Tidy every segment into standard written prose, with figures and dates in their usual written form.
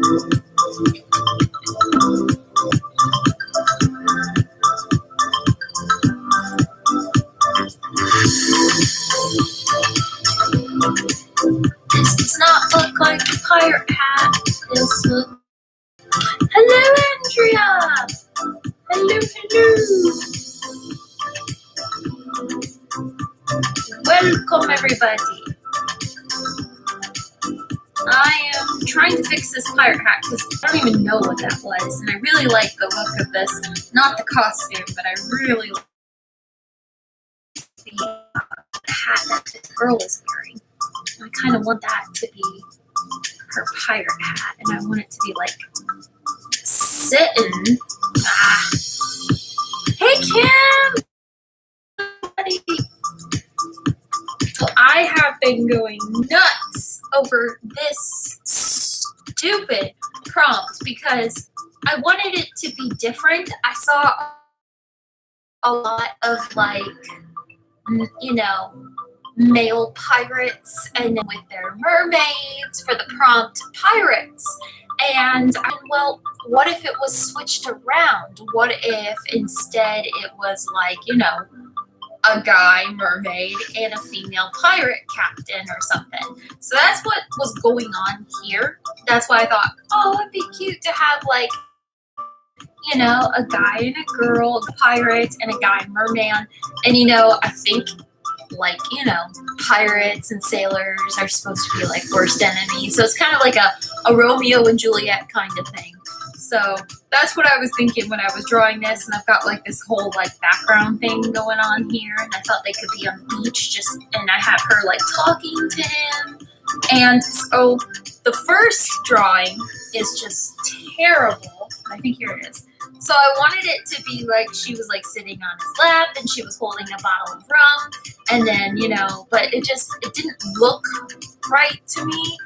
This does not look like a pirate hat. This looks... Hello, Andrea! Hello, hello! Welcome, everybody. I am trying to fix this pirate hat because I don't even know what that was, and I really like the look of this. Not the costume, but I really like the hat that this girl is wearing. I kind of want that to be her pirate hat, and I want it to be like sitting. Ah. Hey, Kim! So I have been going nuts over this stupid prompt because I wanted it to be different. I saw a lot of, like, you know, male pirates and then with their mermaids for the prompt pirates. And well, what if it was switched around? What if instead it was like, you know, a guy mermaid and a female pirate captain or something? So that's what was going on here. That's why I thought, oh, it'd be cute to have, like, you know, a guy and a girl pirates and a guy merman. And, you know, I think, like, you know, pirates and sailors are supposed to be like worst enemies. So it's kind of like a Romeo and Juliet kind of thing. So that's what I was thinking when I was drawing this, and I've got like this whole like background thing going on here, and I thought they could be on the beach and I have her like talking to him. And so the first drawing is just terrible. I think here it is. So I wanted it to be like she was like sitting on his lap and she was holding a bottle of rum, and then, you know, but it didn't look right to me.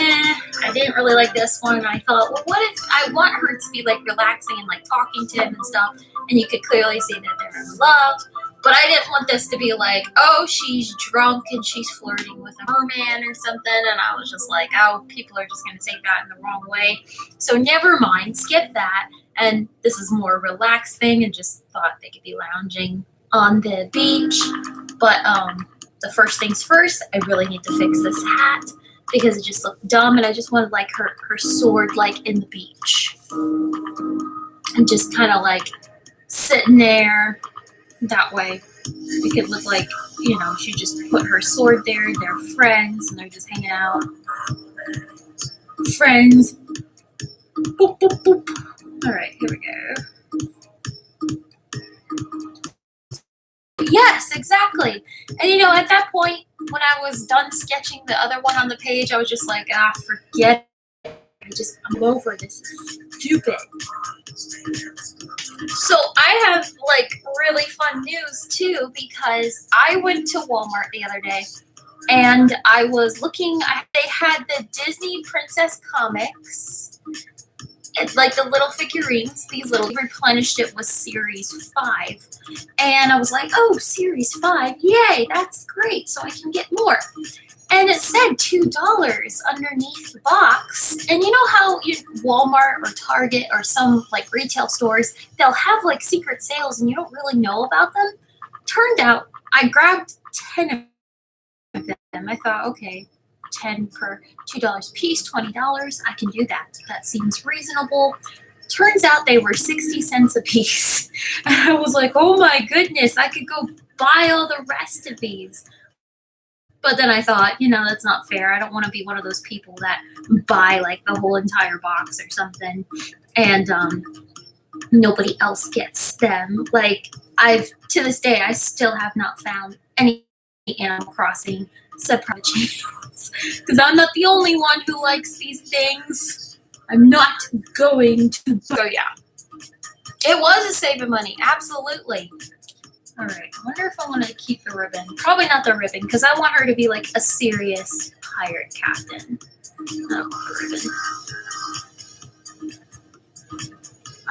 I didn't really like this one, and I thought, well, what if I want her to be like relaxing and like talking to him and stuff, and you could clearly see that they're in love. But I didn't want this to be like, oh, she's drunk and she's flirting with a merman or something, and I was just like, oh, people are just going to take that in the wrong way. So never mind, skip that, and this is more a relaxed thing, and just thought they could be lounging on the beach. But the first things first, I really need to fix this hat because it just looked dumb, and I just wanted like her sword like in the beach and just kind of like sitting there. That way it could look like, you know, she just put her sword there, they're friends, and they're just hanging out. Friends. Boop, boop, boop. All right, here we go. Yes, exactly. And, you know, at that point, when I was done sketching the other one on the page, I was just like, forget it. I'm over this. It's stupid. So I have like really fun news too, because I went to Walmart the other day and I was looking, they had the Disney Princess comics. It's like the little figurines, these little, replenished it with series 5. And I was like, oh, series 5, yay, that's great, so I can get more. And it said $2 underneath the box. And you know how Walmart or Target or some like retail stores, they'll have like secret sales and you don't really know about them? Turned out I grabbed 10 of them. I thought, okay, 10 for $2 a piece, $20. I can do that. That seems reasonable. Turns out they were 60 cents a piece. And I was like, oh my goodness, I could go buy all the rest of these. But then I thought, you know, that's not fair. I don't want to be one of those people that buy like the whole entire box or something, and nobody else gets them. Like, to this day, I still have not found any Animal Crossing surprise channels, because I'm not the only one who likes these things. I'm not going to. So yeah, it was a saving money, absolutely. All right, I wonder if I want to keep the ribbon. Probably not the ribbon, because I want her to be like a serious pirate captain. I don't want the ribbon.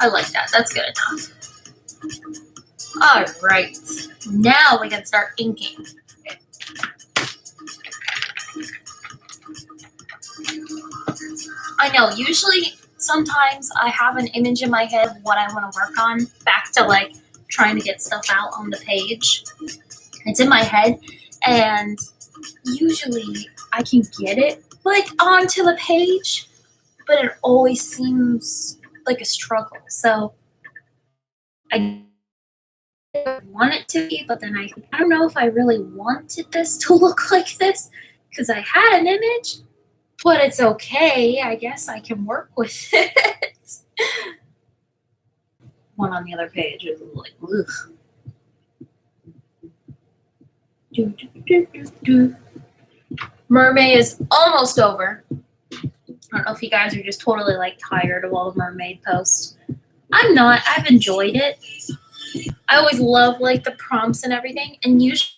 I like that. That's good enough. All right, now we can start inking. I know, usually sometimes I have an image in my head of what I want to work on, back to like trying to get stuff out on the page. It's in my head, and usually I can get it like onto the page, but it always seems like a struggle. So I want it to be, but then I don't know if I really wanted this to look like this because I had an image, but it's okay. I guess I can work with it. One on the other page is like, ugh. Mermaid is almost over. I don't know if you guys are just totally like tired of all the mermaid posts. I'm not. I've enjoyed it. I always love like the prompts and everything, and usually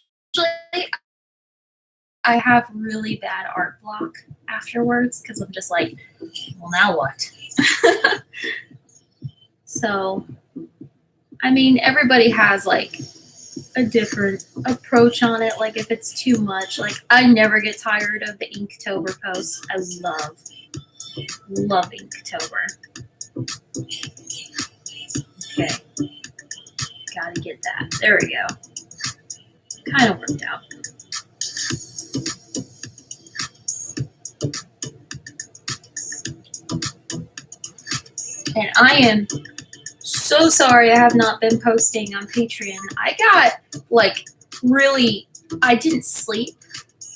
I have really bad art block afterwards because I'm just like, well, now what? So, I mean, everybody has like a different approach on it. Like if it's too much, like I never get tired of the Inktober posts. I love Inktober. Okay, gotta get that. There we go. Kind of worked out. And I am so sorry I have not been posting on Patreon. I got like I didn't sleep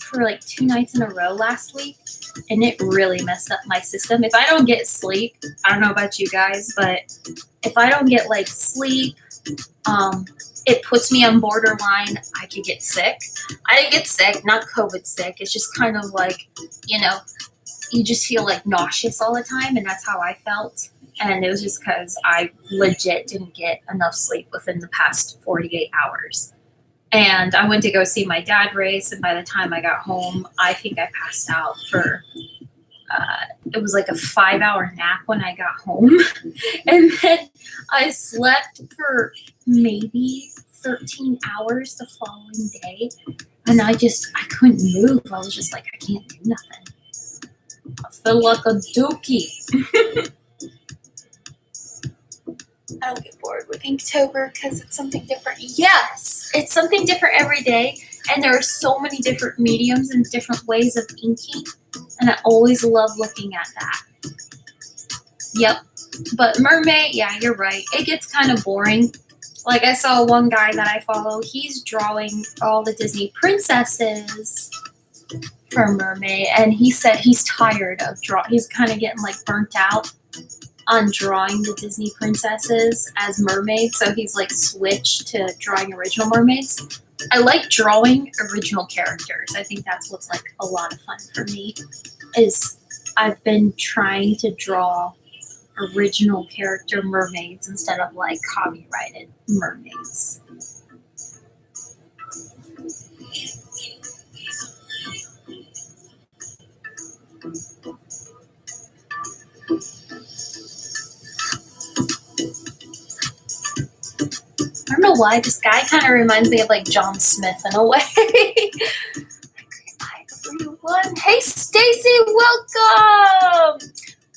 for like 2 nights in a row last week, and it really messed up my system. If I don't get sleep, I don't know about you guys, but if I don't get like sleep, it puts me on borderline. I could get sick. I didn't get sick, not COVID sick. It's just kind of like, you just feel like nauseous all the time, and that's how I felt. And it was just because I legit didn't get enough sleep within the past 48 hours. And I went to go see my dad race, and by the time I got home, I think I passed out for, it was like a 5-hour nap when I got home. And then I slept for maybe 13 hours the following day. And I couldn't move. I was just like, I can't do nothing. I feel like a dookie. I don't get bored with Inktober because it's something different. Yes, it's something different every day, and there are so many different mediums and different ways of inking, and I always love looking at that. Yep, but mermaid, yeah, you're right. It gets kind of boring. Like I saw one guy that I follow, he's drawing all the Disney princesses for mermaid, and he said he's tired of he's kind of getting like burnt out on drawing the Disney princesses as mermaids, so he's like switched to drawing original mermaids. I like drawing original characters. I think that's what's like a lot of fun for me, is I've been trying to draw original character mermaids instead of like copyrighted mermaids. I don't know why, this guy kind of reminds me of like John Smith in a way. Hi everyone. Hey Stacy, welcome!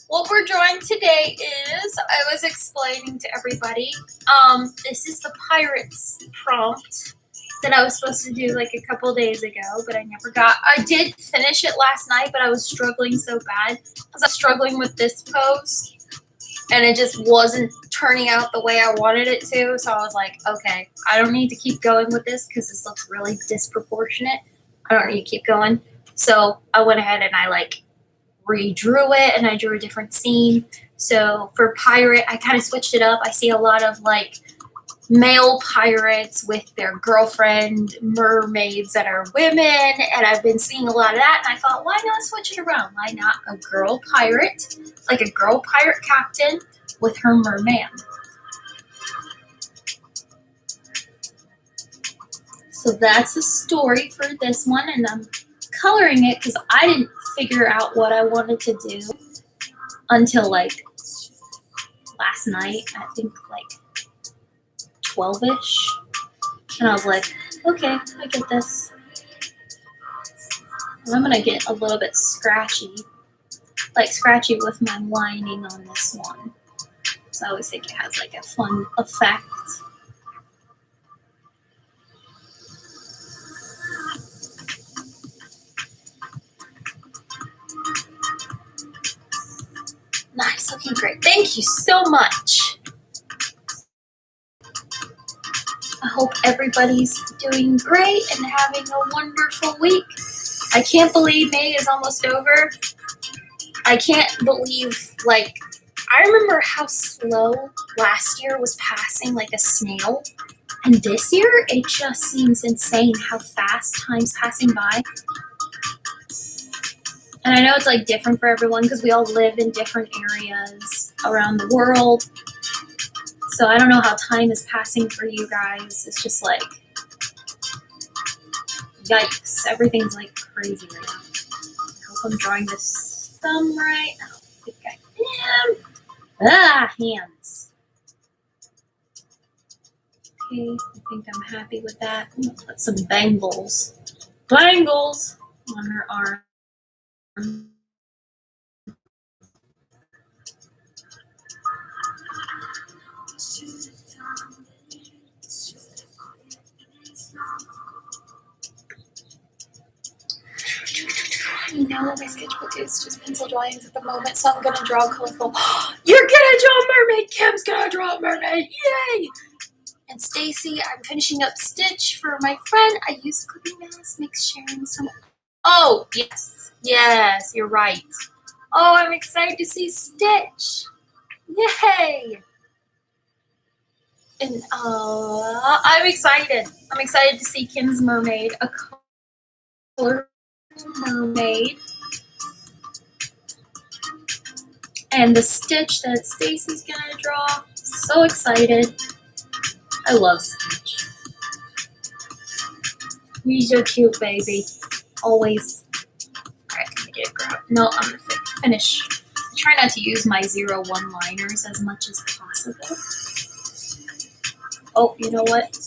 What we're drawing today is, I was explaining to everybody, this is the Pirates prompt that I was supposed to do like a couple days ago, but I never got. I did finish it last night, but I was struggling so bad because I was struggling with this pose, and it just wasn't turning out the way I wanted it to. So I was like, okay, I don't need to keep going with this because this looks really disproportionate. I don't need to keep going. So I went ahead and I like redrew it, and I drew a different scene. So for pirate, I kind of switched it up. I see a lot of like male pirates with their girlfriend mermaids that are women, and I've been seeing a lot of that, and I thought, why not switch it around? Why not a girl pirate, like a girl pirate captain with her merman? So that's the story for this one, and I'm coloring it because I didn't figure out what I wanted to do until like last night. I think like 12-ish, and I was like, okay, I get this. And I'm gonna get a little bit scratchy like scratchy with my lining on this one. So I always think it has like a fun effect. Nice, looking great. Thank you so much. I hope everybody's doing great and having a wonderful week. I can't believe May is almost over. I can't believe, like, I remember how slow last year was passing like a snail. And this year, it just seems insane how fast time's passing by. And I know it's like different for everyone because we all live in different areas around the world. So I don't know how time is passing for you guys. It's just like, yikes. Everything's like crazy right now. I hope I'm drawing this thumb right. I don't think I am. Ah, hands. Okay, I think I'm happy with that. I'm gonna put some bangles on her arm. You know, my sketchbook is just pencil drawings at the moment, so I'm gonna draw colorful. You're gonna draw a mermaid! Kim's gonna draw a mermaid! Yay! And Stacy, I'm finishing up Stitch for my friend. I use clipping mask, makes sharing some. Oh, yes. Yes, you're right. Oh, I'm excited to see Stitch. Yay! And I'm excited. I'm excited to see Kim's mermaid, a colorful mermaid. And the Stitch that Stacy's gonna draw. So excited. I love Stitch. He's so cute, baby. Always. Alright, let me get it grab. No, I'm gonna finish. I try not to use my 0-1 liners as much as possible. Oh, you know what?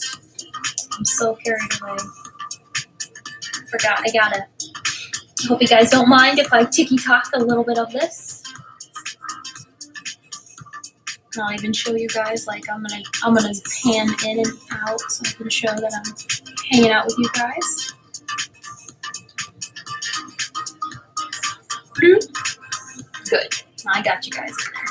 I'm so carried away. I forgot, I gotta. I hope you guys don't mind if I ticky-tock a little bit of this. And I'll even show you guys, like, I'm gonna pan in and out so I can show that I'm hanging out with you guys. Good. I got you guys in there.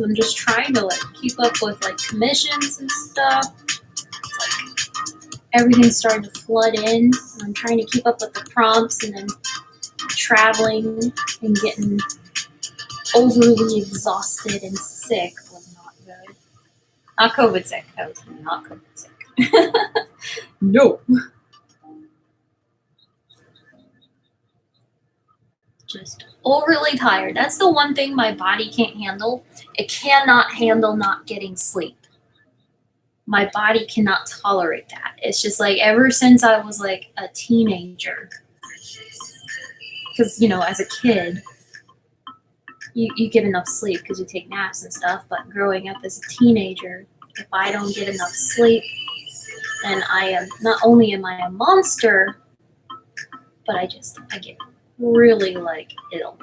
I'm just trying to like keep up with like commissions and stuff. It's like everything's starting to flood in. I'm trying to keep up with the prompts and then traveling and getting overly exhausted and sick was not good. Not COVID sick. I was not COVID sick. No. Just overly tired. That's the one thing my body can't handle. It cannot handle not getting sleep. My body cannot tolerate that. It's just like ever since I was like a teenager. Because, you know, as a kid, you get enough sleep because you take naps and stuff. But growing up as a teenager, if I don't get enough sleep, then I am, not only am I a monster, but I get really like ill.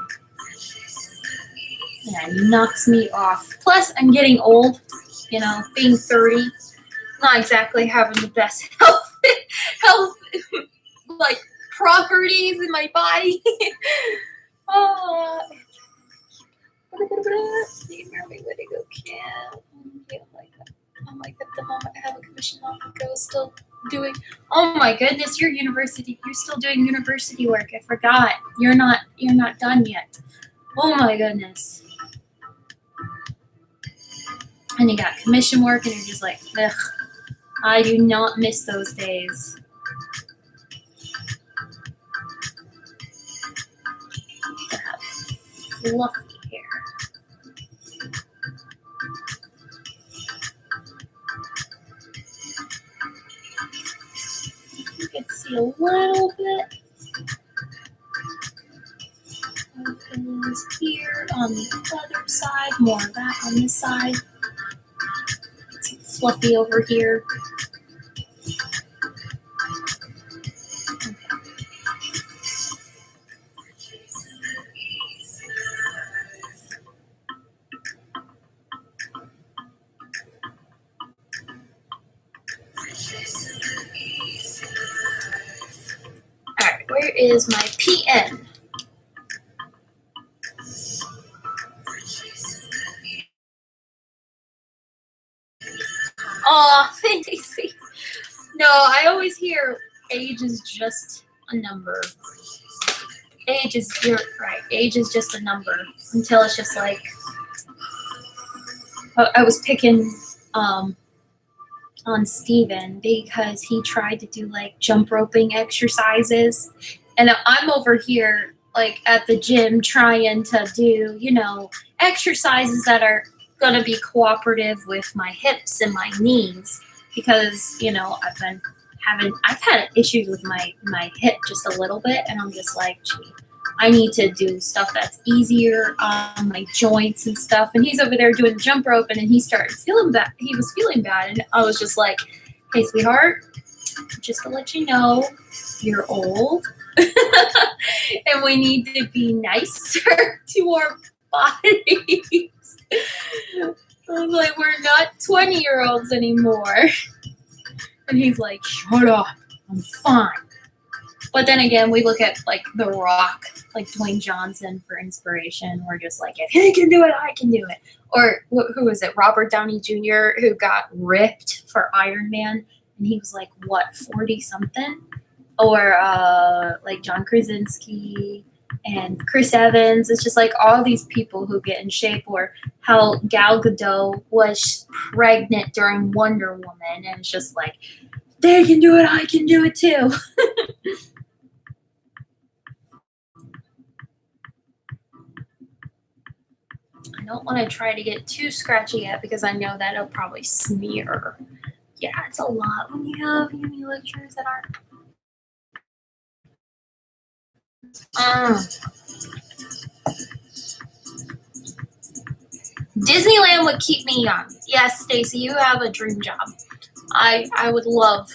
And it knocks me off. Plus, I'm getting old, you know, being 30, not exactly having the best health like properties in my body. Oh. Need mermaid, way to go, Kim. I'm like at the moment I have a commission on the go, still doing. Oh my goodness, you're still doing university work. I forgot. You're not done yet. Oh my goodness. And you got commission work and you're just like, ugh. I do not miss those days. Fluffy hair. You can see a little bit. Opens here on the other side, more of that on this side. It's fluffy over here. is my PN. Aw, thank you. No, I always hear age is just a number. You're right, age is just a number until it's just like, I was picking on Steven because he tried to do like jump roping exercises, and I'm over here like at the gym trying to do, exercises that are going to be cooperative with my hips and my knees because, I've had issues with my hip just a little bit, and I'm just like, gee, I need to do stuff that's easier on my joints and stuff. And he's over there doing the jump rope, and then he started feeling bad. He was feeling bad, and I was just like, hey, sweetheart, just to let you know, you're old, and we need to be nicer to our bodies. I was like, we're not 20-year-olds anymore. And he's like, shut up, I'm fine. But then again, we look at like The Rock, like Dwayne Johnson for inspiration. We're just like, if he can do it, I can do it. Or who is it? Robert Downey Jr., who got ripped for Iron Man, and he was like, what, 40 something? Or like John Krasinski and Chris Evans. It's just like all these people who get in shape. Or how Gal Gadot was pregnant during Wonder Woman, and it's just like, they can do it, I can do it too. I don't want to try to get too scratchy yet because I know that it'll probably smear. Yeah, it's a lot when you have uni lectures that aren't. Disneyland would keep me young. Yes, Stacy, you have a dream job. I would love.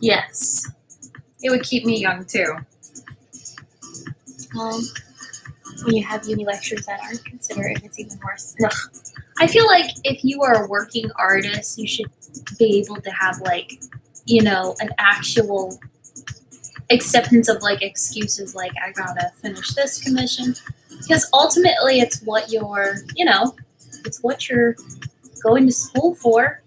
Yes, it would keep me young too. When you have uni lectures that aren't considered, it's even worse. Ugh. I feel like if you are a working artist, you should be able to have like, an actual acceptance of like excuses like, I gotta finish this commission. Because ultimately it's what you're, it's what you're going to school for.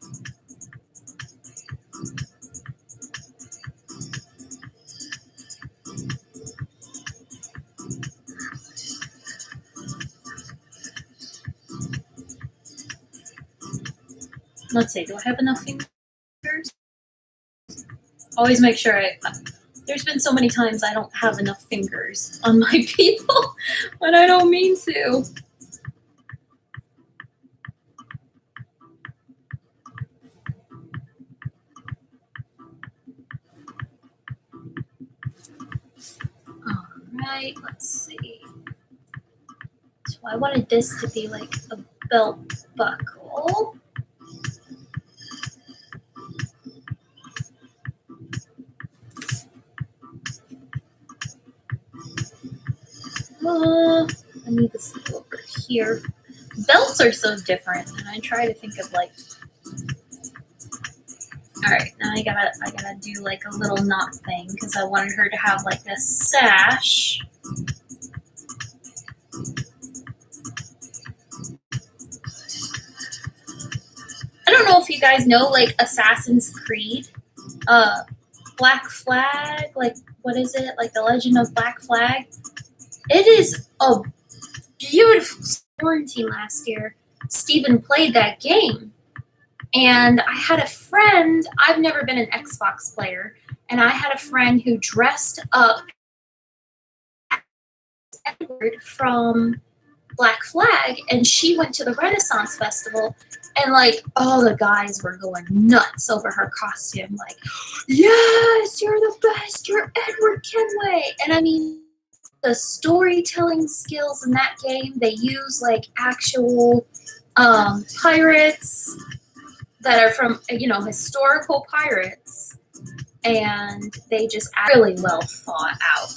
Let's see, do I have enough fingers? Always make sure there's been so many times I don't have enough fingers on my people when I don't mean to. All right, let's see. So I wanted this to be like a belt buckle. I need this over here. Belts are so different, and I try to think of like. All right, now I gotta do like a little knot thing because I wanted her to have like a sash. I don't know if you guys know like Assassin's Creed, Black Flag, like what is it? Like the Legend of Black Flag. It is a beautiful quarantine last year. Steven played that game. And I had a friend, I've never been an Xbox player, and I had a friend who dressed up Edward from Black Flag, and she went to the Renaissance Festival, and like all the guys were going nuts over her costume, like, yes, you're the best, you're Edward Kenway. And I mean, the storytelling skills in that game, they use like actual pirates that are from, historical pirates, and they just really well thought out.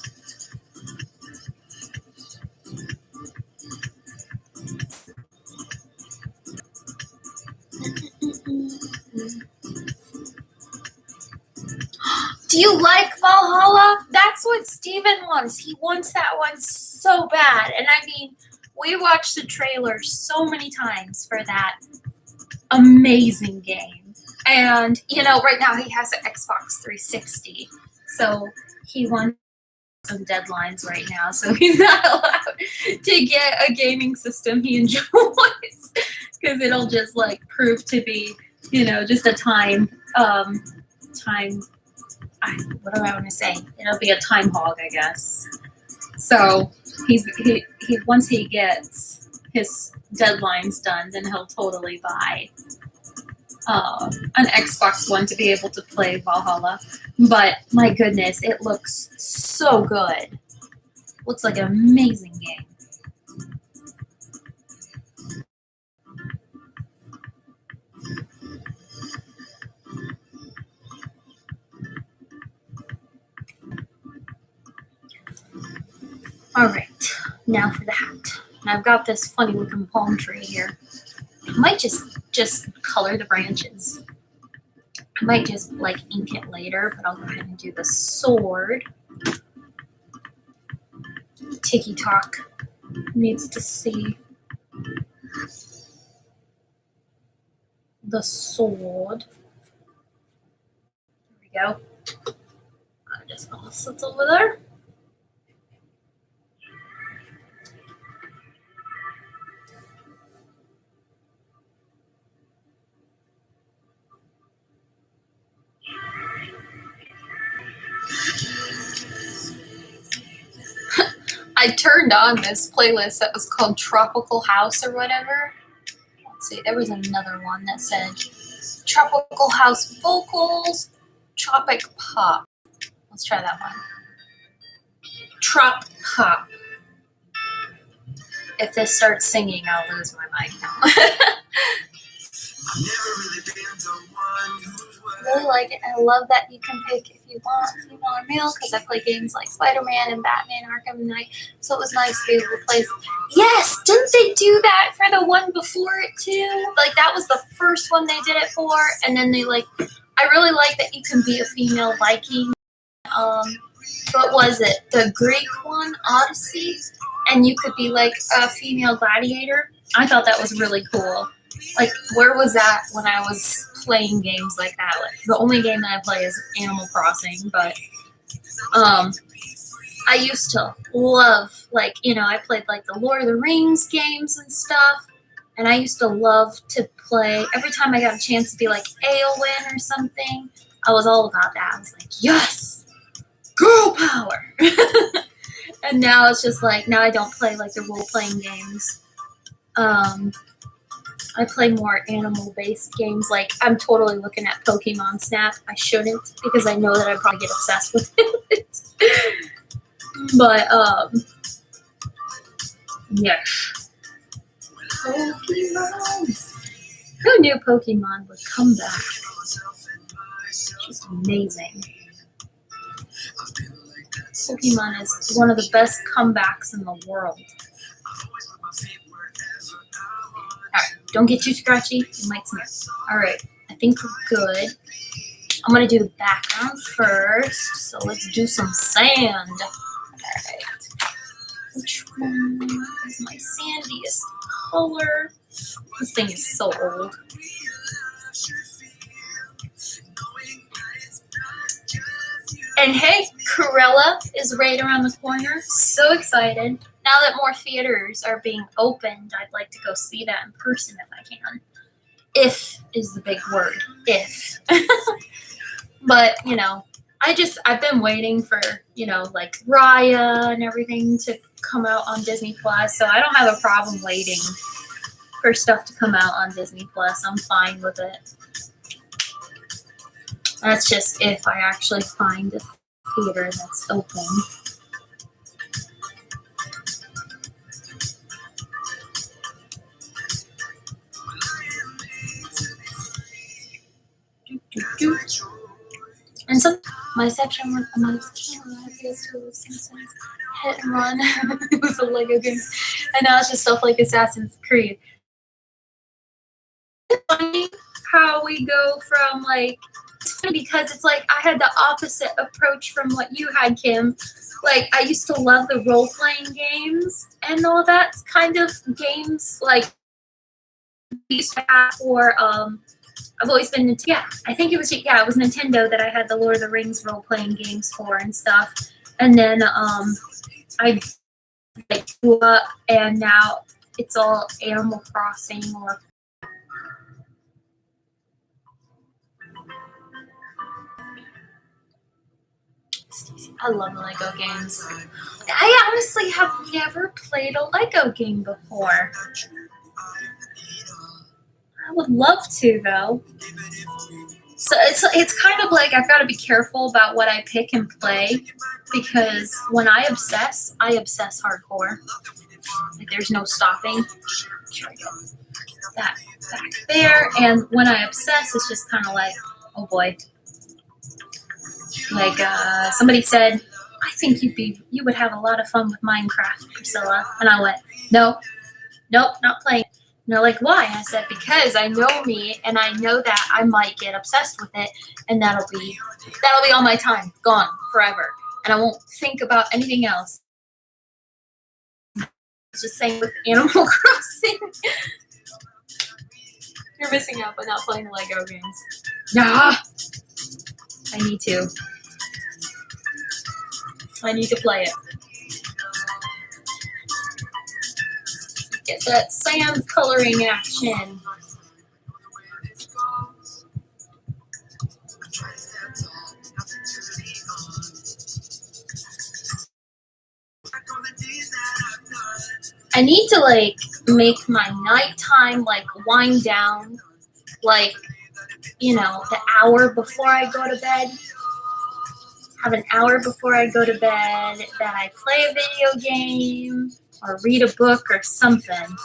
Do you like Valhalla? That's what Steven wants. He wants that one so bad. And I mean, we watched the trailer so many times for that amazing game. And, you know, right now he has an Xbox 360. So he wants some deadlines right now. So he's not allowed to get a gaming system he enjoys. Because it'll just, like, prove to be, you know, just a time, what do I want to say? It'll be a time hog, I guess. So he once he gets his deadlines done, then he'll totally buy an Xbox One to be able to play Valhalla. But my goodness, it looks so good. Looks like an amazing game. All right, now for the hat. And I've got this funny looking palm tree here. I might just color the branches. I might just like ink it later, but I'll go ahead and do the sword. Tiki Talk needs to see the sword. There we go. I just gonna sit over there. I turned on this playlist that was called Tropical House or whatever. Let's see, there was another one that said Tropical House Vocals, Tropic Pop. Let's try that one. Trop Pop. If this starts singing, I'll lose my mic now. Really like it. I love that you can pick if you want female or male because I play games like Spider-Man and Batman Arkham Knight, so it was nice to be able to play. Yes, didn't they do that for the one before it too? Like that was the first one they did it for, and then they like. I really like that you can be a female Viking. What was it? The Greek one, Odyssey, and you could be like a female gladiator. I thought that was really cool. Like, where was that when I was playing games like that? Like, the only game that I play is Animal Crossing, but I used to love, like, you know, I played like the Lord of the Rings games and stuff, and I used to love to play. Every time I got a chance to be like Eowyn or something, I was all about that. I was like, yes, girl power. And now it's just like, now I don't play like the role-playing games. I play more animal-based games. Like, I'm totally looking at Pokemon Snap. I shouldn't, because I know that I'd probably get obsessed with it. But, yes. Pokemon. Who knew Pokemon would come back? It's just amazing. Pokemon is one of the best comebacks in the world. Don't get too scratchy. You might smear. All right. I think we're good. I'm going to do the background first. So let's do some sand. All right. Which one is my sandiest color? This thing is so old. And hey, Cruella is right around the corner. So excited. Now that more theaters are being opened, I'd like to go see that in person if I can. If is the big word. If. But, you know, I've been waiting for, you know, like Raya and everything to come out on Disney Plus. So I don't have a problem waiting for stuff to come out on Disney Plus. I'm fine with it. That's just if I actually find a theater that's open. And so my section hit and run. It was a Lego games, and now it's just stuff like Assassin's Creed. It's funny how we go from like because it's like I had the opposite approach from what you had, Kim. Like I used to love the role-playing games and all that kind of games. Like we used to have for I've always been yeah, I think it was Nintendo that I had the Lord of the Rings role-playing games for and stuff. And then I like grew up and now it's all Animal Crossing or I love Lego games. I honestly have never played a Lego game before. I would love to though. So it's kind of like I've got to be careful about what I pick and play because when I obsess hardcore. Like there's no stopping. That back there, and when I obsess, it's just kind of like, oh boy. Like somebody said, I think you would have a lot of fun with Minecraft, Priscilla. And I went, nope, not playing. And they're like, why? I said, because I know me and I know that I might get obsessed with it and that'll be all my time, gone forever. And I won't think about anything else. It's just saying with Animal Crossing. You're missing out by not playing Lego games. Nah. I need to. I need to play it. Get that sand coloring action. I need to like make my nighttime like wind down, like, you know, the hour before I go to bed. Have an hour before I go to bed that I play a video game or read a book or something.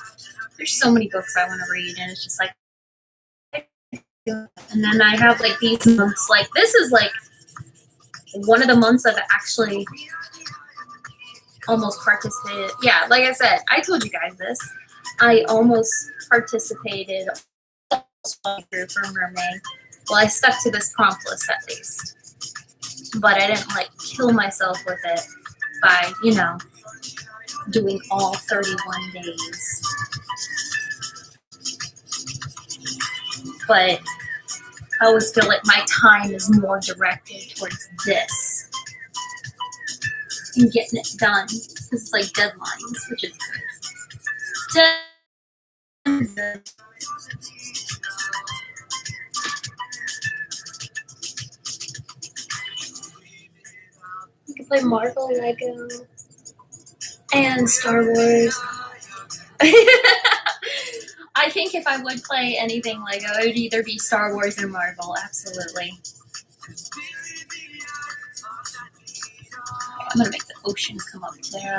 There's so many books I want to read, and it's just like, and then I have like these months. Like this is like one of the months I've actually almost participated. Yeah, like I said, I told you guys this. I almost participated for Mermaid. Well, I stuck to this prompt list at least. But I didn't like kill myself with it by, you know, doing all 31 days. But I always feel like my time is more directed towards this and getting it done. It's like deadlines, which is good. You can play Marvel, Lego, and Star Wars. I think if I would play anything Lego, it would either be Star Wars or Marvel, absolutely. I'm gonna make the ocean come up there.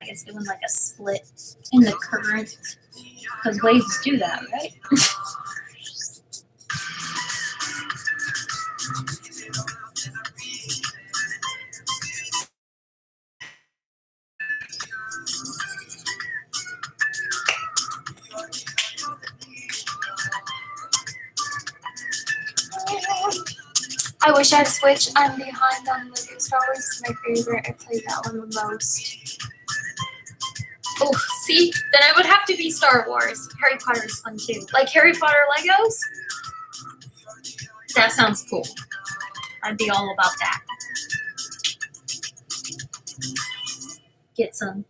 I guess doing like a split in the current, because waves do that, right? I wish I had a Switch. I'm behind on Lego Star Wars. Is my favorite. I play that one the most. Oh, see? Then I would have to be Star Wars. Harry Potter is fun too. Like Harry Potter Legos? That sounds cool. I'd be all about that. Get some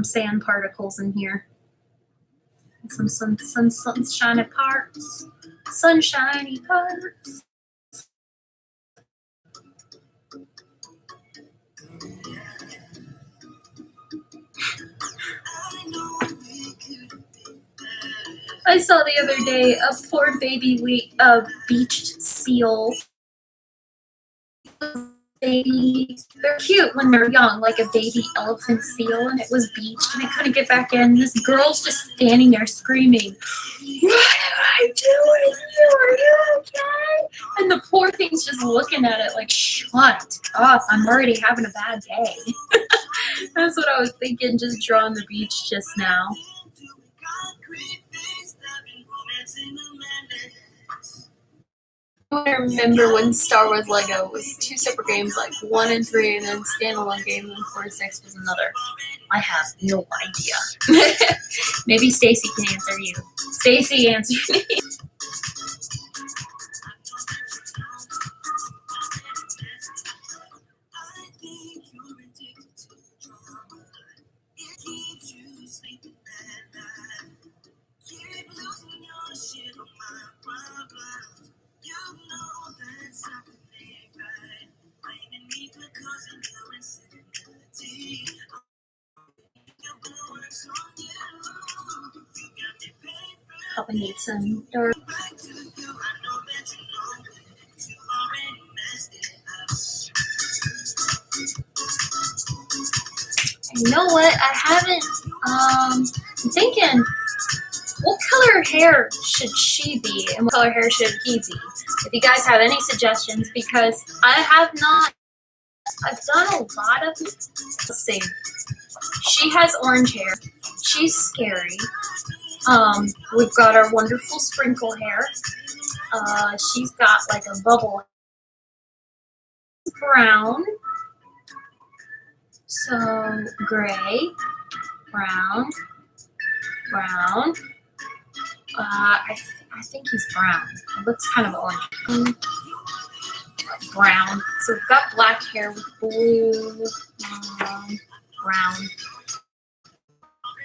sand particles in here. Some sunshiny parts. Sunshiny parts. I saw the other day a poor baby beached seal. They're cute when they're young, like a baby elephant seal, and it was beached and it couldn't get back in. This girl's just standing there screaming, "What am I doing here? Are you okay?" And the poor thing's just looking at it like, "Shut up, I'm already having a bad day." That's what I was thinking, just drawing the beach just now. I remember when Star Wars Lego was 2 separate games, like 1 and 3, and then standalone games, and 4 and 6 was another. I have no idea. Maybe Stacy can answer you. Stacy, answer me. Probably need some dark. You know what? I haven't. I'm thinking, what color hair should she be, and what color hair should he be? If you guys have any suggestions, because I have not. I've done a lot of. Let's see. She has orange hair. She's scary. We've got our wonderful sprinkle hair. She's got like a bubble. Brown. So gray, brown, brown. I think he's brown. It looks kind of orange. Brown. So we've got black hair with blue, brown.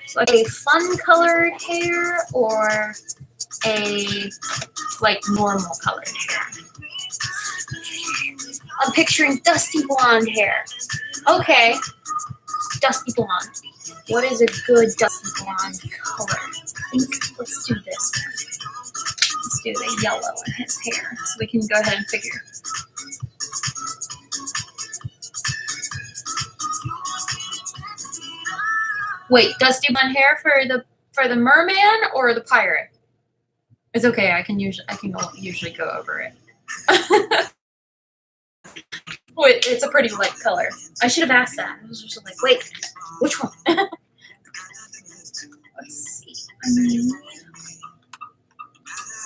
So like a fun colored hair or a like normal colored hair. I'm picturing dusty blonde hair. Okay, dusty blonde. What is a good dusty blonde color? Let's do this. Let's do the yellow in his hair so we can go ahead and figure. Wait, dusty blonde hair for the merman or the pirate? It's okay. I can usually go over it. Wait, it's a pretty light color. I should have asked that. I was just like, wait, which one? Let's see.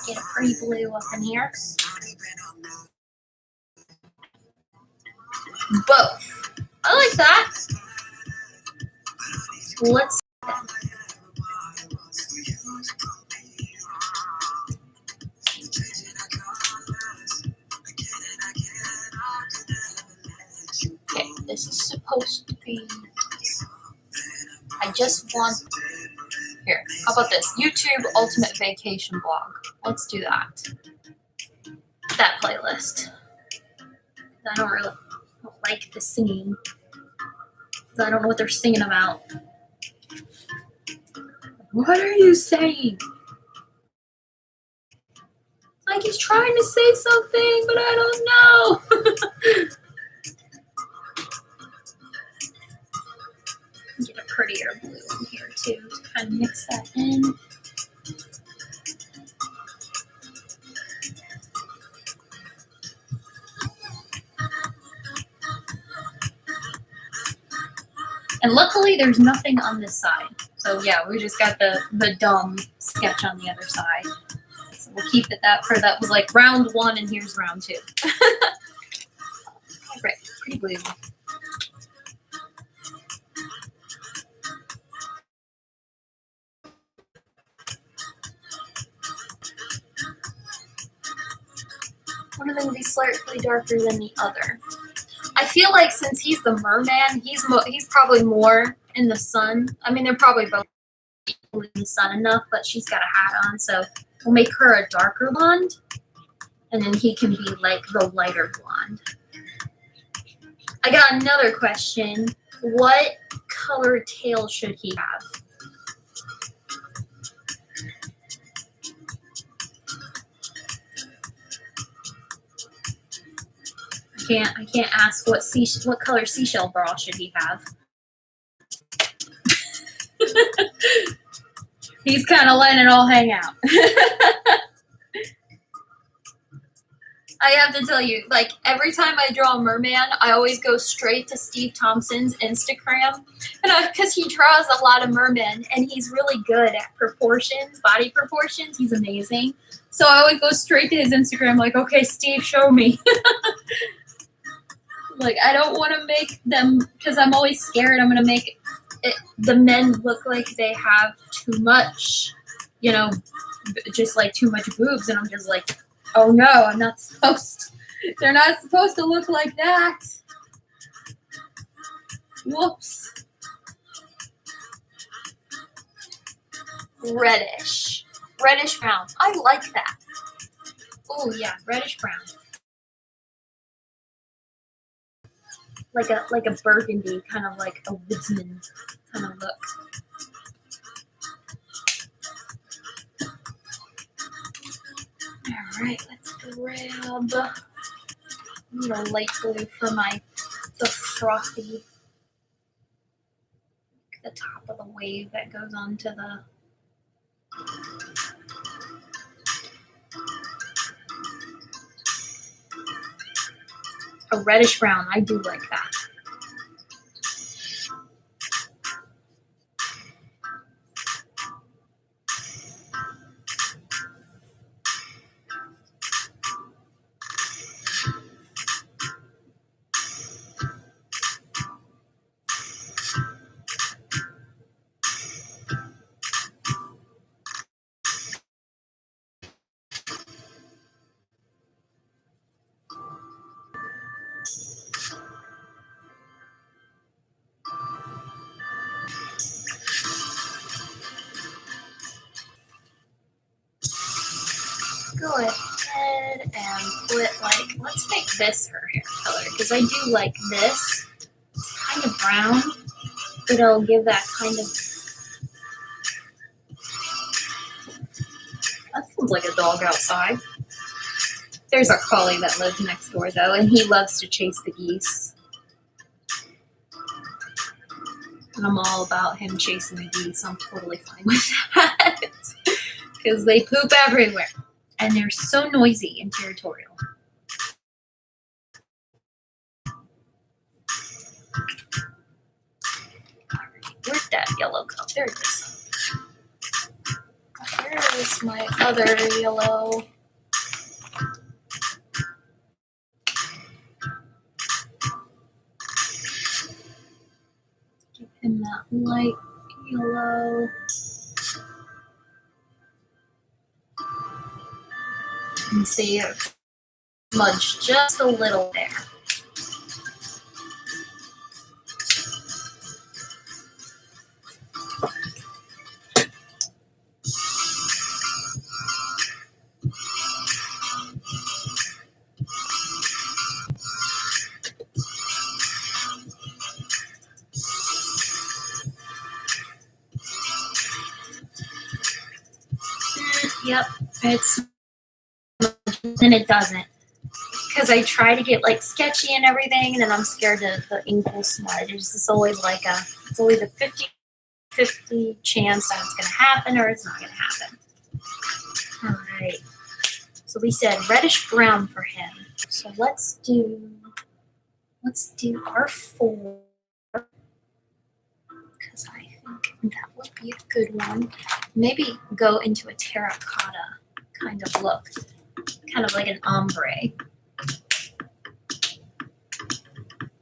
Get a pretty blue up in here. Both. I like that. Let's see. Okay, this is supposed to be. I just want. Here, how about this? YouTube Ultimate Vacation Blog. Let's do that. That playlist. I don't like the singing. I don't know what they're singing about. What are you saying? Like he's trying to say something, but I don't know. Get a prettier blue in here too to kind of mix that in. And luckily there's nothing on this side. So yeah, we just got the dumb sketch on the other side. So we'll keep it that was like round 1 and here's round 2. Right, pretty blue. One of them will be slightly darker than the other. I feel like since he's the merman, he's probably more in the sun. I mean, they're probably both in the sun enough, but she's got a hat on, so we'll make her a darker blonde, and then he can be like the lighter blonde. I got another question. What color tail should he have? I can't ask what color seashell bra should he have. He's kind of letting it all hang out. I have to tell you, like every time I draw a merman, I always go straight to Steve Thompson's Instagram, and because he draws a lot of mermen and he's really good at proportions, body proportions. He's amazing. So I would go straight to his Instagram like, okay, Steve, show me. Like, I don't want to make them, because I'm always scared I'm going to make the men look like they have too much, you know, just like too much boobs. And I'm just like, oh no, I'm not supposed to. They're not supposed to look like that. Whoops. Reddish brown. I like that. Oh yeah, reddish brown. Like a burgundy, kind of like a woodsman kind of look. All right, let's grab a light blue for the frothy, the top of the wave that goes onto the. A reddish brown, I do like that. Go ahead and put let's make this her hair color, because I do like this. It's kind of brown, but it'll give that kind of. That sounds like a dog outside. There's our collie that lives next door though, and he loves to chase the geese. And I'm all about him chasing the geese. I'm totally fine with that. Because they poop everywhere. And they're so noisy and territorial. Alright, where'd that yellow go? There it is. Here is my other yellow. Give him that light yellow. And see it smudge just a little there. Yep, it's and it doesn't, because I try to get like sketchy and everything, and then I'm scared that the ink will smudge. It's always a 50-50 chance that it's going to happen or it's not going to happen. All right, so we said reddish brown for him. So let's do R4, because I think that would be a good one. Maybe go into a terracotta kind of look, kind of like an ombre.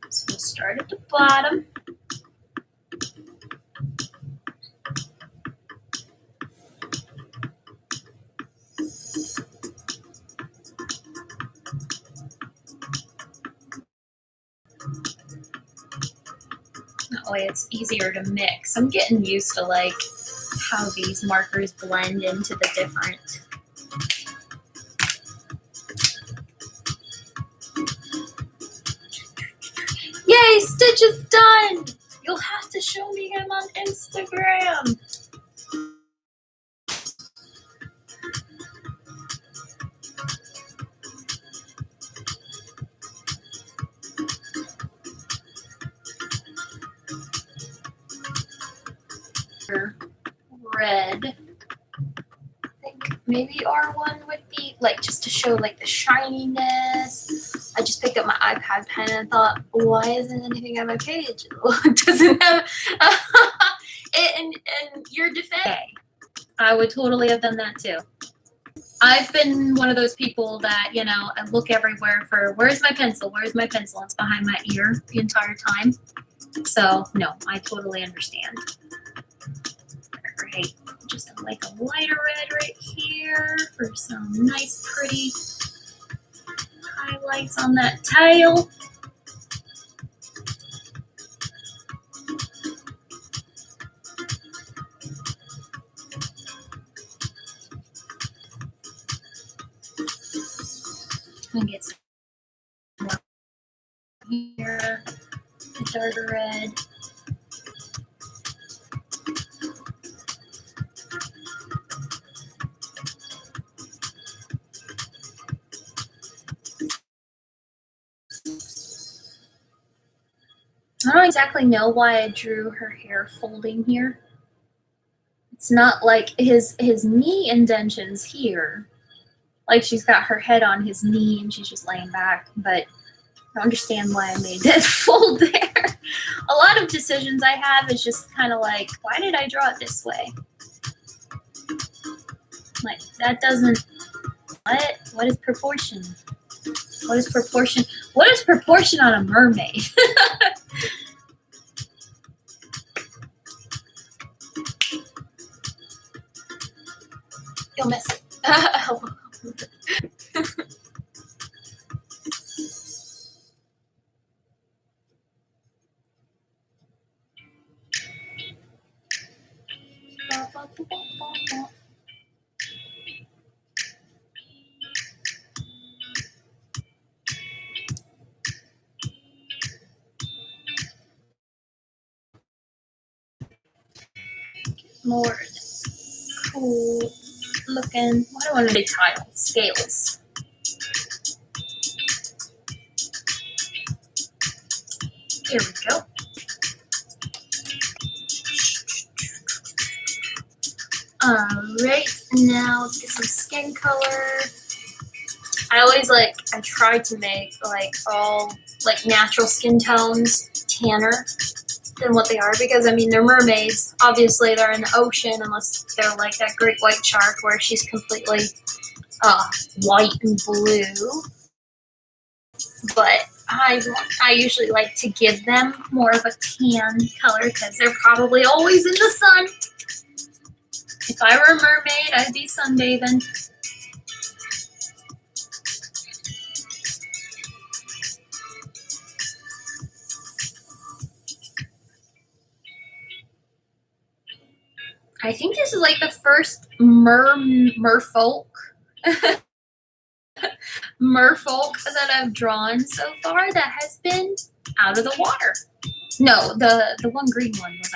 So we'll start at the bottom. That way it's easier to mix. I'm getting used to like how these markers blend into the different. Yay, Stitch is done! You'll have to show me him on Instagram. Red. I think maybe R1 would be like just to show like the shininess. I just picked up my iPad pen and thought, why isn't anything on my page? It doesn't have and your defense. I would totally have done that too. I've been one of those people that, you know, I look everywhere for where's my pencil? Where's my pencil? It's behind my ear the entire time. So no, I totally understand. Great. Just like a lighter red right here for some nice pretty highlights on that tail. And get some more here, darker red. I don't exactly know why I drew her hair folding here. It's not like his knee indentions here. Like she's got her head on his knee and she's just laying back, but I don't understand why I made that fold there. A lot of decisions I have is just kind of like, why did I draw it this way? Like, that doesn't, what is proportion? What is proportion? What is proportion on a mermaid? You'll miss it. More cool looking. What do I want to do? Tile scales. Here we go. Alright, now let's get some skin color. I always I try to make all natural skin tones tanner than what they are, because I mean they're mermaids. Obviously they're in the ocean, unless they're like that great white shark where she's completely white and blue. But I usually like to give them more of a tan color because they're probably always in the sun. If I were a mermaid, I'd be sunbathing. I think this is like the first merfolk that I've drawn so far that has been out of the water. No, the one green one was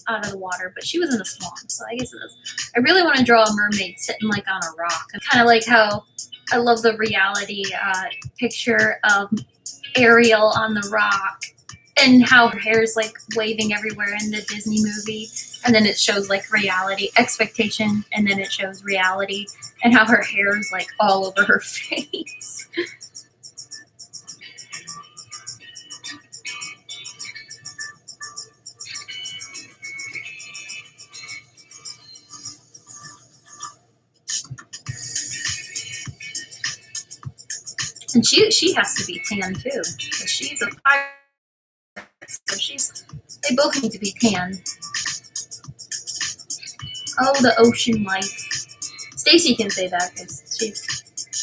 out of the water, but she was in a swamp, so I guess it was. I really want to draw a mermaid sitting like on a rock. Kind of like how I love the reality picture of Ariel on the rock, and how her hair is like waving everywhere in the Disney movie, and then it shows like reality, expectation, and then it shows reality, and how her hair is like all over her face. And she has to be tan too, because she's a pirate, so they both need to be tan. Oh, the ocean life. Stacy can say that because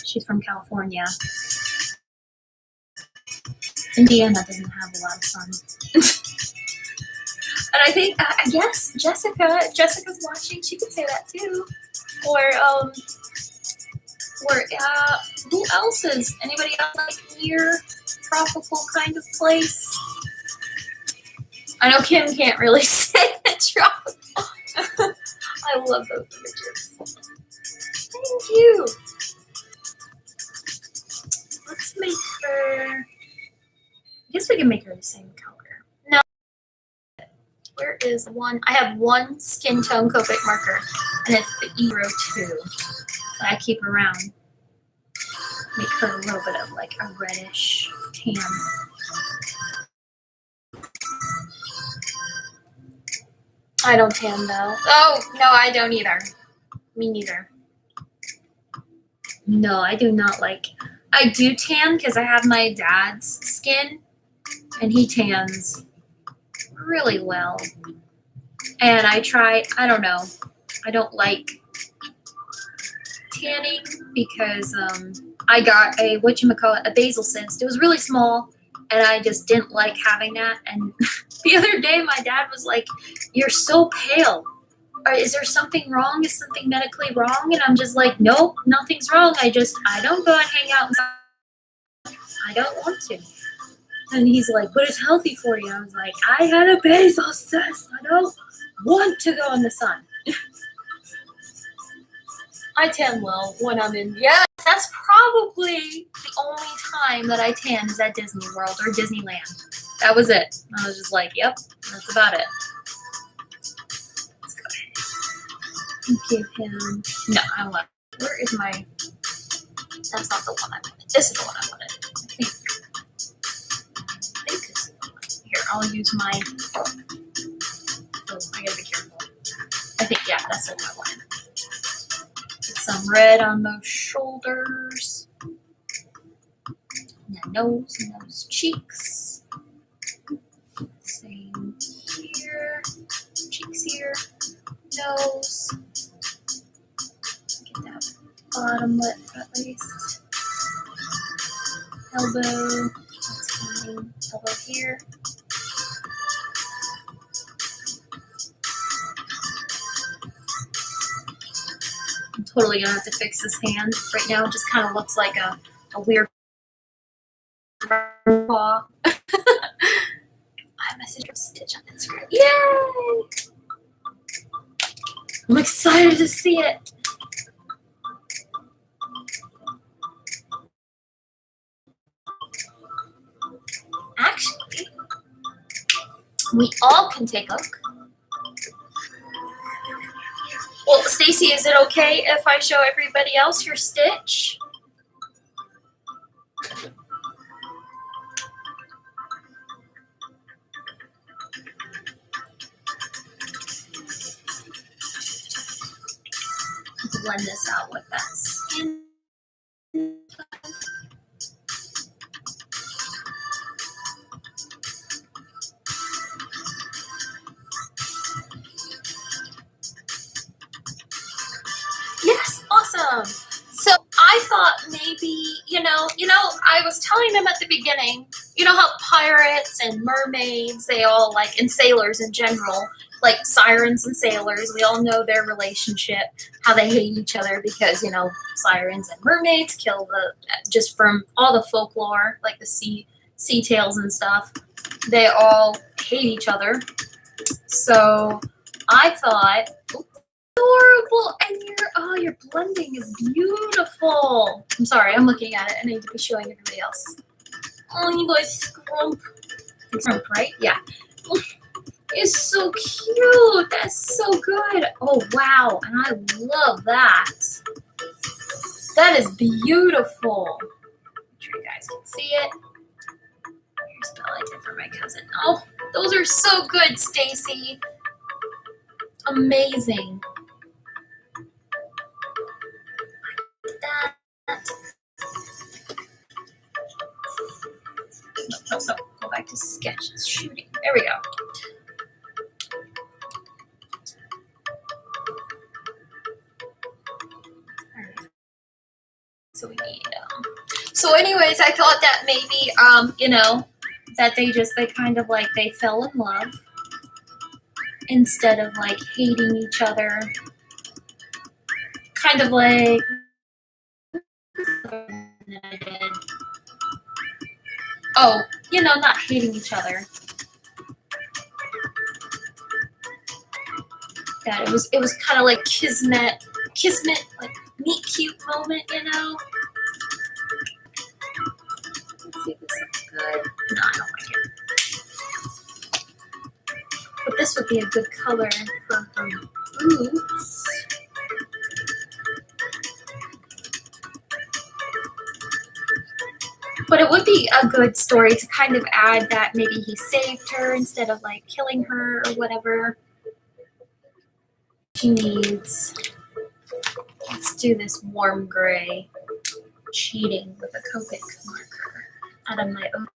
she's from California. Indiana doesn't have a lot of sun. And I think, I guess Jessica's watching. She could say that too. Or who else is? Anybody else like near tropical kind of place? I know Kim can't really say tropical. I love those images. Thank you. Let's make her. I guess we can make her the same color. No. Where is one? I have one skin tone Copic marker, and it's the E02 that I keep around. Make her a little bit of like a reddish tan. I don't tan though. Oh, no, I don't either. Me neither. No, I do not like. I do tan because I have my dad's skin, and he tans really well. And I don't know, I don't like tanning because I got a a basal cyst. It was really small, and I just didn't like having that. And the other day, my dad was like, "You're so pale. Is there something wrong? Is something medically wrong?" And I'm just like, "Nope, nothing's wrong. I don't go and hang out. I don't want to." And he's like, "But it's healthy for you." I was like, "I had a basal cyst. I don't want to go in the sun." I tan well when I'm in. Yeah, that's probably the only time that I tan is at Disney World or Disneyland. That was it. I was just like, "Yep, that's about it." Let's go ahead and give him. No, I want. Where is my? That's not the one I wanted. This is the one I wanted. I think this is the one. Here, I'll use my. Oh, I gotta be careful. I think yeah, that's the one I wanted. Get some red on those shoulders, and the nose and those cheeks. Same here, cheeks here, nose. Get that bottom lip at least. Elbow, that's fine. Elbow here. I'm totally gonna have to fix this hand. Right now it just kind of looks like a weird paw. I messaged her Stitch on Instagram. Yay! I'm excited to see it. Actually, we all can take a look. Well, Stacy, is it okay if I show everybody else your Stitch? Blend this out with that skin. Yes, awesome. So I thought maybe, I was telling them at the beginning, how pirates and mermaids, they all like, and sailors in general, like sirens and sailors, we all know their relationship, how they hate each other because, sirens and mermaids kill just from all the folklore, like the sea tales and stuff, they all hate each other. So I thought, adorable, and your blending is beautiful. I'm sorry, I'm looking at it. I need to be showing everybody else. Oh, you guys scrump. Scrump, right? Yeah. It's so cute. That's so good. Oh, wow. And I love that. That is beautiful. Make sure you guys can see it. Here's the light for my cousin. Oh, those are so good, Stacy. Amazing. That. No. Go back to sketch. It's shooting. There we go. So we need. So, anyways, I thought that maybe, that they kind of like they fell in love instead of like hating each other. Kind of like. Oh, not hating each other. That it was kind of like kismet, like meet cute moment, Let's see if this looks good. No, I don't like it. But this would be a good color for boots. But it would be a good story to kind of add that maybe he saved her instead of like killing her or whatever she needs. Let's do this warm gray. cheating with a Copic marker out of my own.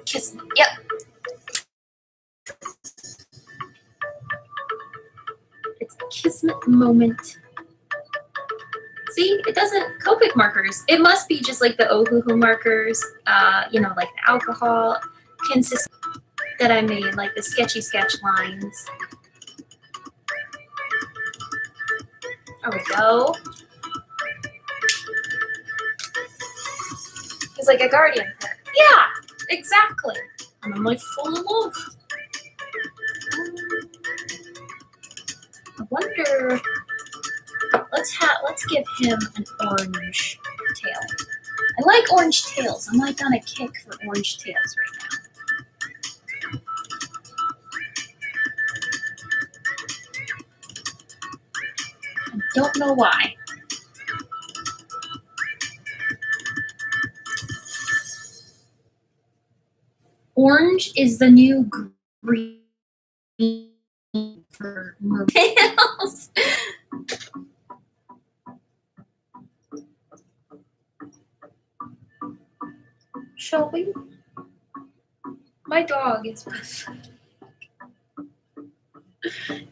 Kismet, yep. It's a Kismet moment. See, it doesn't, Copic markers, it must be just like the Ohuhu markers, you know, like the alcohol consist that I made, like the sketchy sketch lines. There we go. It's like a guardian card. Yeah, exactly. And I'm like full of love. I wonder. Let's give him an orange tail. I like orange tails. I'm like on a kick for orange tails right now. I don't know why. Orange is the new green for mermaids. Shall we? My dog is pathetic.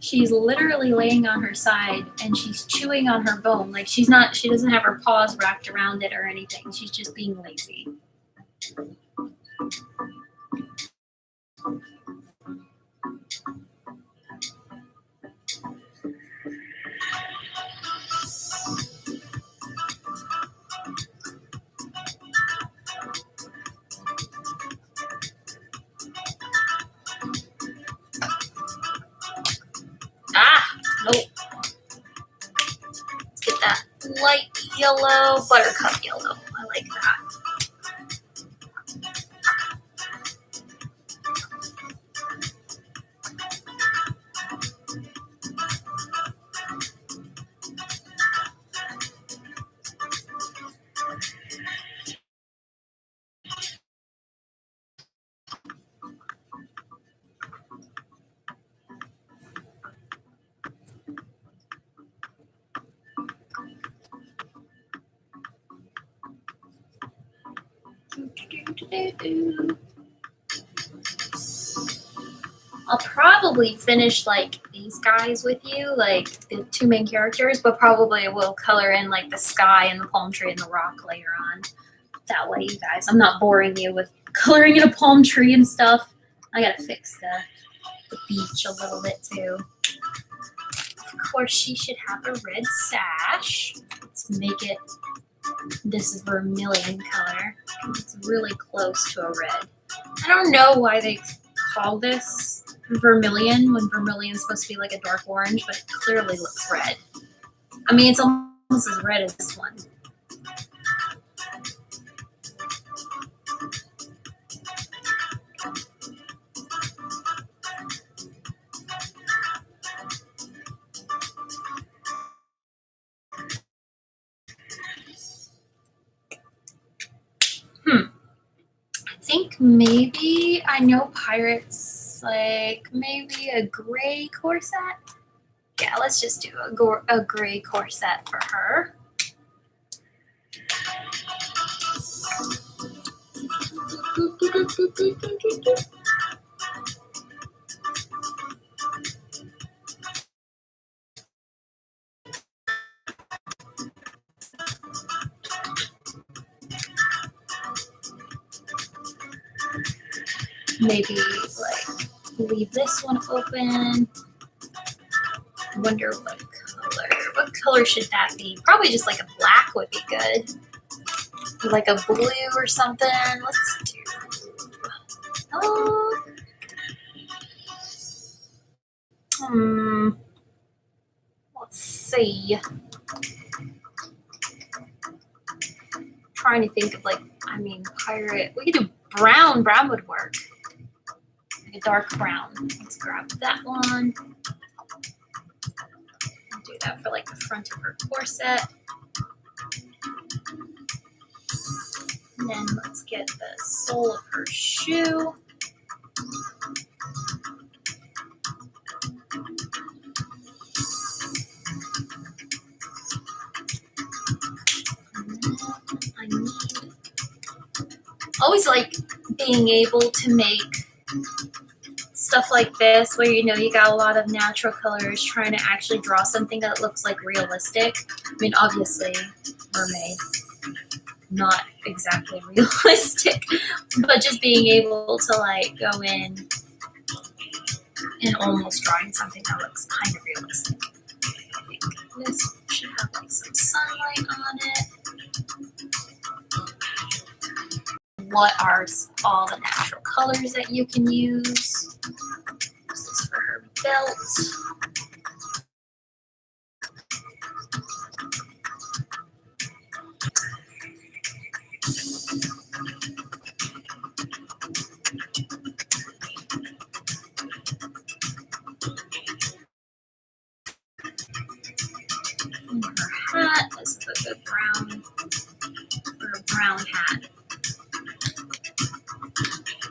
She's literally laying on her side and she's chewing on her bone. Like she doesn't have her paws wrapped around it or anything. She's just being lazy. Ah, nope. Let's get that light yellow, buttercup yellow. I like that. I'll probably finish like these guys with you, like the two main characters, but probably will color in like the sky and the palm tree and the rock later on. That way, you guys, I'm not boring you with coloring in a palm tree and stuff. I gotta fix the beach a little bit too. Of course, she should have a red sash. Let's make it this vermilion color. It's really close to a red. I don't know why they call this vermilion when vermilion's supposed to be like a dark orange, but it clearly looks red. I mean, it's almost as red as this one. I think maybe I know Pirates like maybe a gray corset. Yeah, let's just do a gray corset for her. Maybe like leave this one open. Wonder what color. What color should that be? Probably just like a black would be good. Or like a blue or something. Let's do. Let's see. Trying to think of like, I mean, pirate. We could do brown. Brown would work. Like a dark brown. Let's grab that one. Do that for like the front of her corset. And then let's get the sole of her shoe. I need, always like being able to make stuff like this where you got a lot of natural colors, trying to actually draw something that looks like realistic. I mean, obviously mermaid, not exactly realistic, but just being able to like go in and almost drawing something that looks kind of realistic. I think this should have like some sunlight on it. What are all the natural colors that you can use? This is for her belt. And her hat. This is a good brown hat.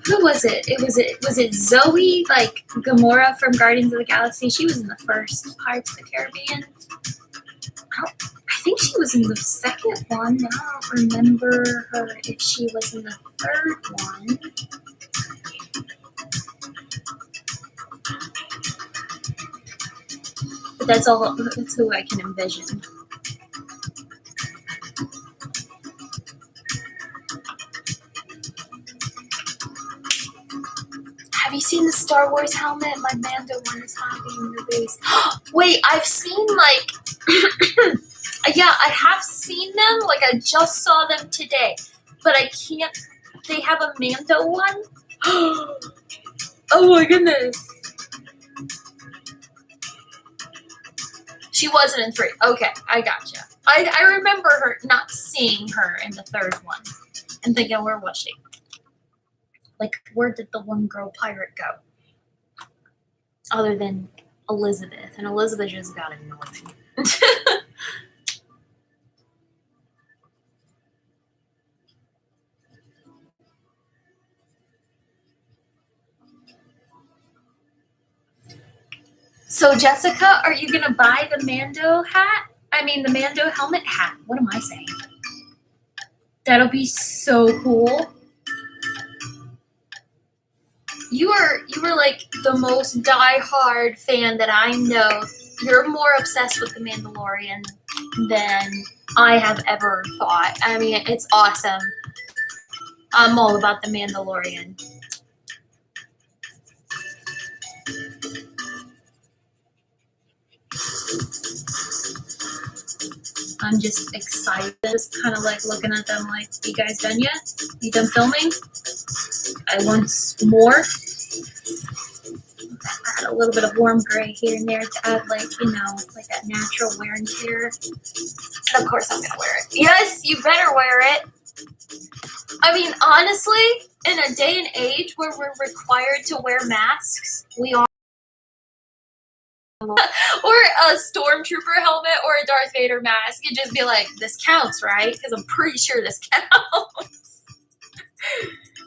Who was it? Was it Zoe, like Gamora from Guardians of the Galaxy? She was in the first Pirates of the Caribbean. I think she was in the second one. I don't remember her if she was in the third one. But that's who I can envision. Have you seen the Star Wars helmet? My Mando one is not being released. Wait, I've seen like yeah, I have seen them. Like I just saw them today, but I can't. They have a Mando one. Oh my goodness. She wasn't in 3. Okay, I gotcha. I remember her not seeing her in the third one and thinking, where was she? Like, where did the one girl pirate go? Other than Elizabeth. And Elizabeth just got annoying. So, Jessica, are you going to buy the Mando hat? I mean, the Mando helmet hat. What am I saying? That'll be so cool. You are like the most die-hard fan that I know. You're more obsessed with The Mandalorian than I have ever thought. I mean, it's awesome. I'm all about The Mandalorian. I'm just excited, just kind of like looking at them like, you guys done yet? You done filming? I want more. Add a little bit of warm gray here and there to add like, like that natural wear and tear. And of course I'm gonna wear it. Yes, you better wear it. I mean, honestly, in a day and age where we're required to wear masks, we are. Or a stormtrooper helmet or a Darth Vader mask and just be like, this counts, right? Because I'm pretty sure this counts.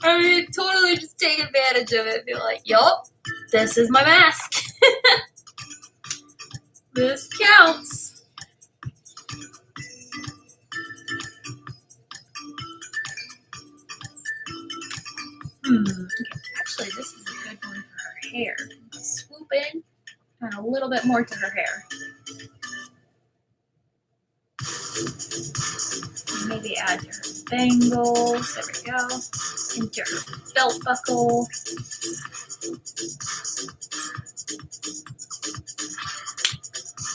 I mean, totally just take advantage of it. Be like, yup, this is my mask. This counts. Actually, this is a good one for her hair. Swoop in and a little bit more to her hair. Maybe add to her bangles. There we go. Into her belt buckle.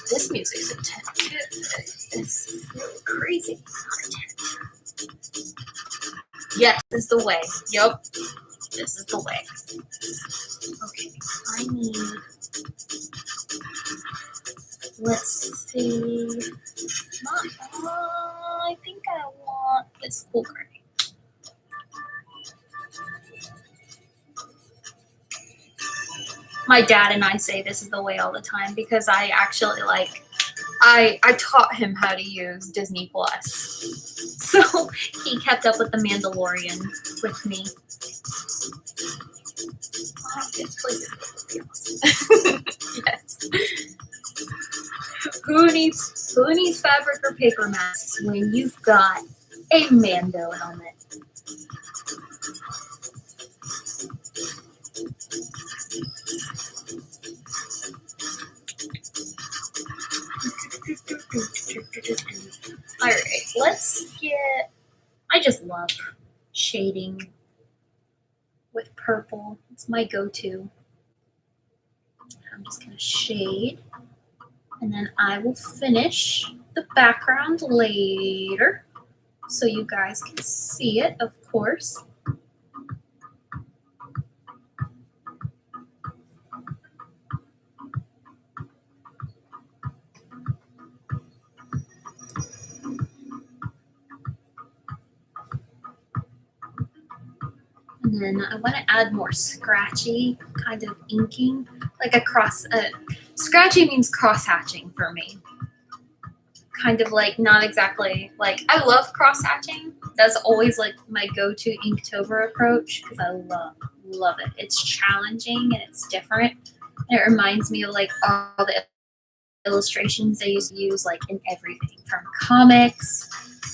This music's intense. It's really crazy. Yes, this is the way. Yup. This is the way. Okay, I need. Let's see. I think I want this cool gray. My dad and I say this is the way all the time because I actually I taught him how to use Disney Plus. So he kept up with The Mandalorian with me. Oh, yes, please. Yes. Who needs fabric or paper masks when you've got a Mando helmet? Alright, let's get... I just love shading with purple. It's my go-to. I'm just going to shade, and then I will finish the background later so you guys can see it, of course. And then I want to add more scratchy kind of inking, like a cross. Scratchy means cross hatching for me. Kind of like not exactly like I love cross hatching. That's always like my go-to Inktober approach because I love it. It's challenging and it's different. And it reminds me of like all the illustrations they used to use like in everything from comics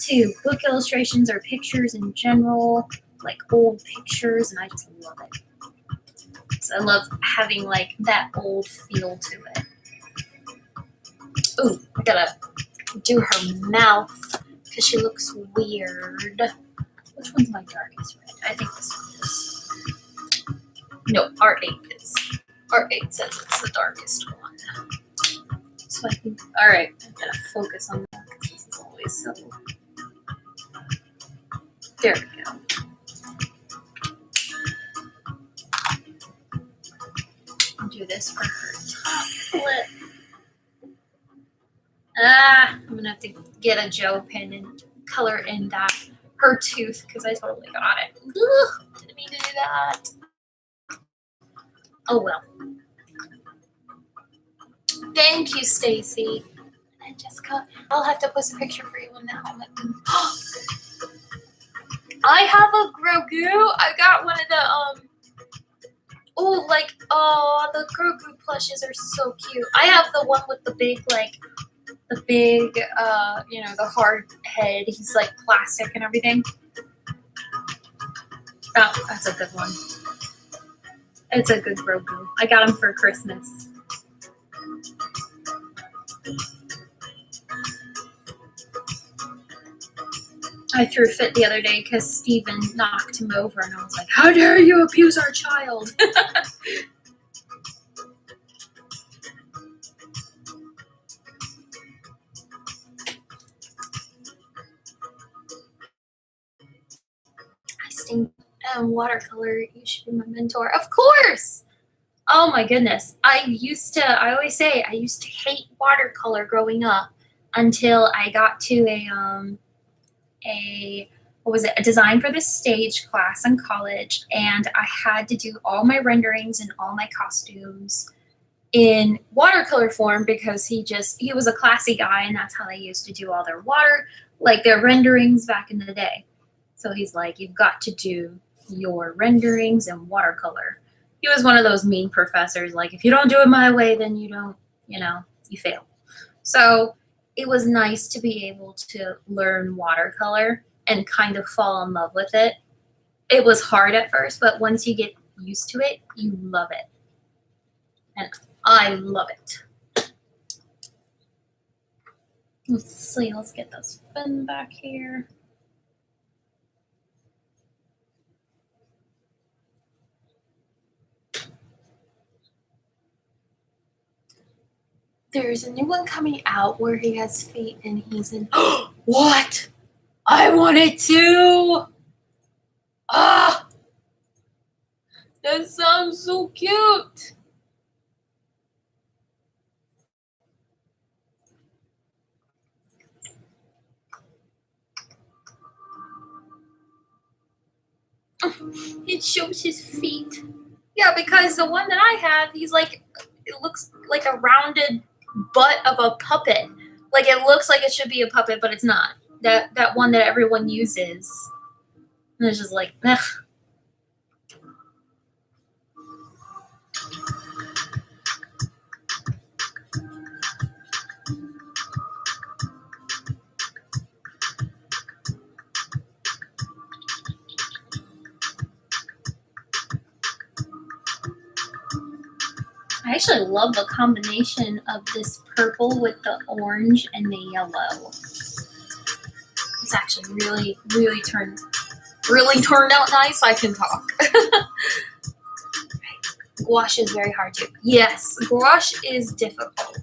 to book illustrations or pictures in general, like old pictures, and I just love it. So I love having like that old feel to it. Ooh, I gotta do her mouth because she looks weird. Which one's my darkest red? I think this one is. No, R8 is. R8 says it's the darkest one. So I think, alright, I gotta focus on that because this is always so. There we go. I'll do this for her top lip. I'm gonna have to get a gel pen and color in that her tooth because I totally got it. Ugh, didn't mean to do that. Oh well. Thank you, Stacy. And Jessica, I'll have to post a picture for you in the helmet. I have a Grogu. I got one of the the Grogu plushes are so cute. I have the one with the big the hard head. He's like plastic and everything. Oh, that's a good one. It's a good Grogu. I got him for Christmas. I threw a fit the other day because Steven knocked him over, and I was like, how dare you abuse our child? I stink watercolor. You should be my mentor. Of course! Oh my goodness. I always say I used to hate watercolor growing up until I got to a design for the stage class in college, and I had to do all my renderings and all my costumes in watercolor form because he was a classy guy, and that's how they used to do all their their renderings back in the day. So he's like, you've got to do your renderings in watercolor. He was one of those mean professors, like, if you don't do it my way, then you don't, you fail. So it was nice to be able to learn watercolor and kind of fall in love with it. It was hard at first, but once you get used to it, you love it. And I love it. Let's see, let's get this fin back here. There's a new one coming out where he has feet and he's in. What? I want it too. Ah, that sounds so cute. It shows his feet. Yeah, because the one that I have, he's like, it looks like a rounded butt of a puppet Like, it looks like it should be a puppet, but it's not. That one that everyone uses. And it's just like, ugh. I actually love the combination of this purple with the orange and the yellow. It's actually really turned out nice. I can talk. Gouache is very hard too. Yes, gouache is difficult.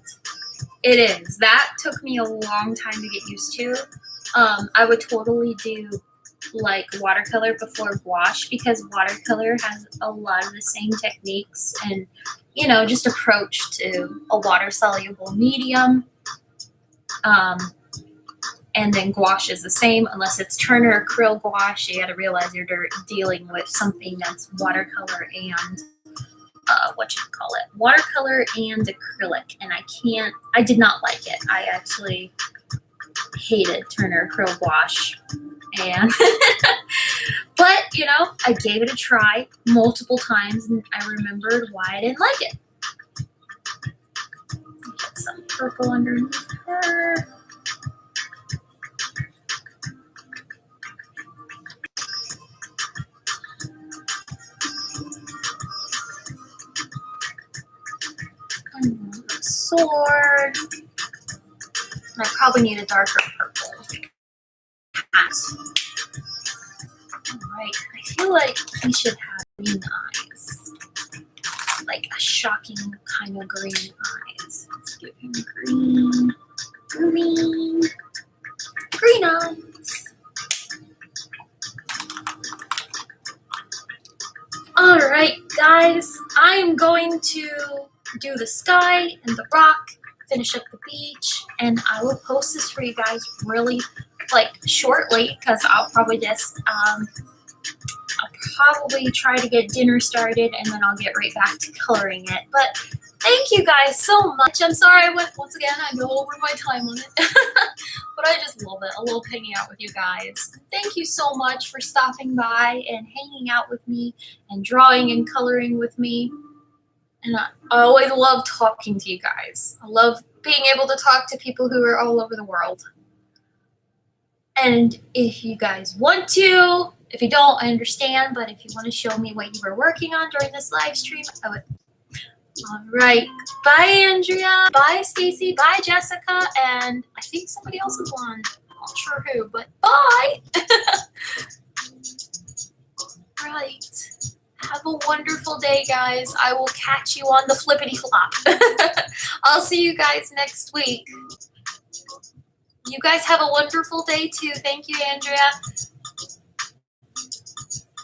It is. That took me a long time to get used to. I would totally do like watercolor before gouache because watercolor has a lot of the same techniques and, you know, just approach to a water soluble medium. And then gouache is the same unless it's Turner acrylic gouache. You got to realize you're dealing with something that's watercolor and watercolor and acrylic. And I did not like it. I actually hated Turner acrylic gouache. And but, you know, I gave it a try multiple times and I remembered why I didn't like it. Get some purple underneath her. Sword. I probably need a darker purple. Alright, I feel like he should have green eyes. Like a shocking kind of green eyes. Let's give him green eyes. Alright, guys, I'm going to do the sky and the rock, finish up the beach, and I will post this for you guys really shortly because I'll probably just I'll probably try to get dinner started and then I'll get right back to coloring it. But thank you guys so much. I'm sorry I went once again. I go over my time limit, but I just love it. I love hanging out with you guys. Thank you so much for stopping by and hanging out with me and drawing and coloring with me. And I always love talking to you guys. I love being able to talk to people who are all over the world. And if you guys want to, if you don't, I understand. But if you want to show me what you were working on during this live stream, I would. All right. Bye, Andrea. Bye, Stacy. Bye, Jessica. And I think somebody else is on. I'm not sure who, but bye. Right. Have a wonderful day, guys. I will catch you on the flippity flop. I'll see you guys next week. You guys have a wonderful day, too. Thank you, Andrea.